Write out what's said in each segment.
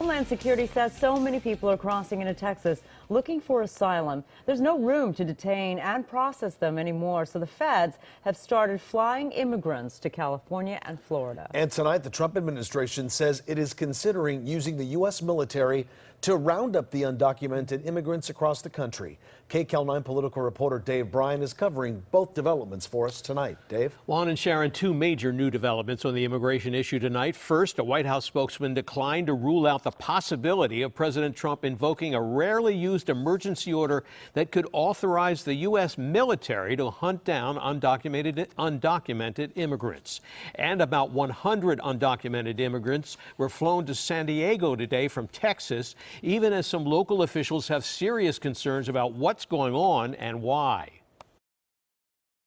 Homeland Security says so many people are crossing into Texas looking for asylum. There's no room to detain and process them anymore, so the feds have started flying immigrants to California and Florida. And tonight, the Trump administration says it is considering using the U.S. military to round up the undocumented immigrants across the country. KCAL 9 political reporter Dave Bryan is covering both developments for us tonight. Dave? Juan and Sharon, two major new developments on the immigration issue tonight. First, a White House spokesman declined to rule out the possibility of President Trump invoking a rarely used emergency order that could authorize the U.S. military to hunt down undocumented immigrants. And about 100 undocumented immigrants were flown to San Diego today from Texas, even as some local officials have serious concerns about what's going on and why.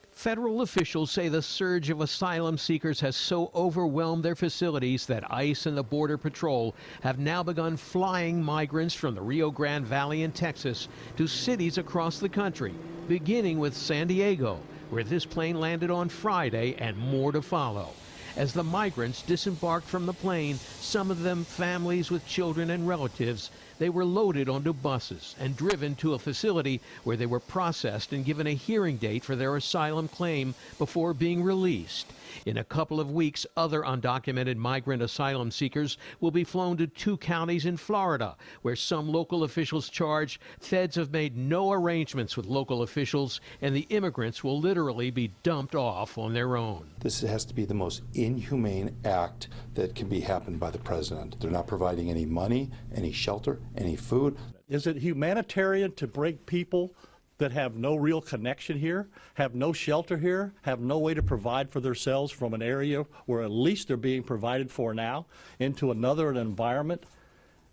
Federal officials say the surge of asylum seekers has so overwhelmed their facilities that ICE and the Border Patrol have now begun flying migrants from the Rio Grande Valley in Texas to cities across the country, beginning with San Diego, where this plane landed on Friday, and more to follow. As the migrants disembarked from the plane, some of them families with children and relatives, they were loaded onto buses and driven to a facility where they were processed and given a hearing date for their asylum claim before being released. In a couple of weeks, other undocumented migrant asylum seekers will be flown to 2 counties in Florida, where some local officials charge feds have made no arrangements with local officials, and the immigrants will literally be dumped off on their own. This has to be the most inhumane act that can be happened by the president. They're not providing any money, any shelter, any food. Is it humanitarian to break people that have no real connection here, have no shelter here, have no way to provide for themselves from an area where at least they're being provided for now into another environment,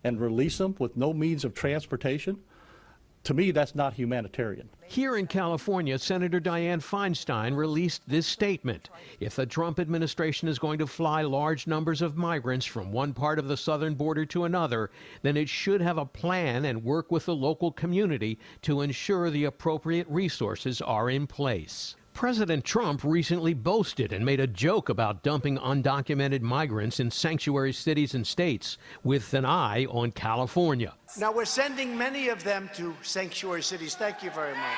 and release them with no means of transportation? To me, that's not humanitarian. Here in California, Senator Dianne Feinstein released this statement. If the Trump administration is going to fly large numbers of migrants from one part of the southern border to another, then it should have a plan and work with the local community to ensure the appropriate resources are in place. President Trump recently boasted and made a joke about dumping undocumented migrants in sanctuary cities and states, with an eye on California. Now, we're sending many of them to sanctuary cities. Thank you very much.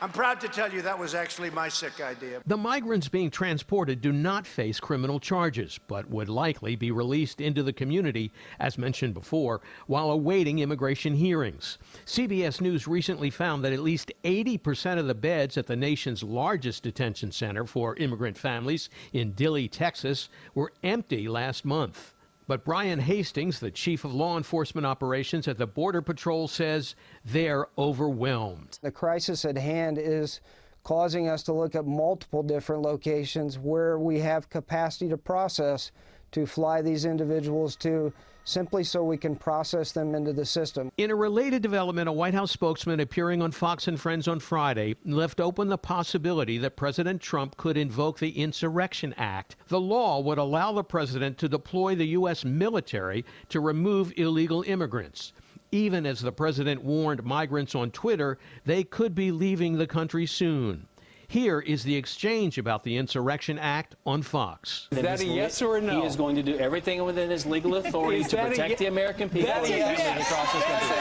I'm proud to tell you that was actually my sick idea. The migrants being transported do not face criminal charges, but would likely be released into the community, as mentioned before, while awaiting immigration hearings. CBS News recently found that at least 80% of the beds at the nation's largest detention center for immigrant families in Dilley, Texas, were empty last month. But Brian Hastings, the chief of law enforcement operations at the Border Patrol, says they're overwhelmed. The crisis at hand is causing us to look at multiple different locations where we have capacity to process, to fly these individuals to, simply so we can process them into the system. In a related development, a White House spokesman appearing on Fox and Friends on Friday left open the possibility that President Trump could invoke the Insurrection Act. The law would allow the president to deploy the U.S. military to remove illegal immigrants. Even as the president warned migrants on Twitter they could be leaving the country soon. Here is the exchange about the Insurrection Act on Fox. Is that a yes or a no? He is going to do everything within his legal authority to protect the American people and families across this country.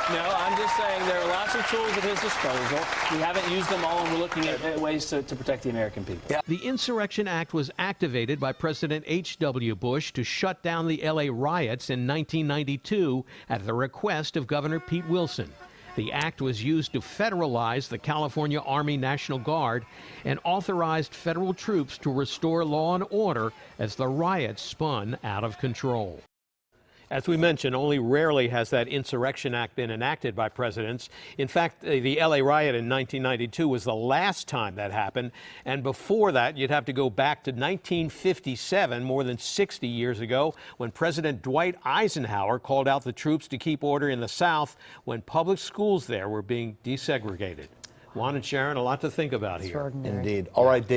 No, I'm just saying there are lots of tools at his disposal. We haven't used them all, and we're looking at ways to protect the American people. Yeah. The Insurrection Act was activated by President H.W. Bush to shut down the L.A. riots in 1992 at the request of Governor Pete Wilson. The act was used to federalize the California Army National Guard and authorized federal troops to restore law and order as the riots spun out of control. As we mentioned, only rarely has that Insurrection Act been enacted by presidents. In fact, the L.A. riot in 1992 was the last time that happened. And before that, you'd have to go back to 1957, more than 60 years ago, when President Dwight Eisenhower called out the troops to keep order in the South when public schools there were being desegregated. Juan and Sharon, a lot to think about here. Indeed. All right, Dave.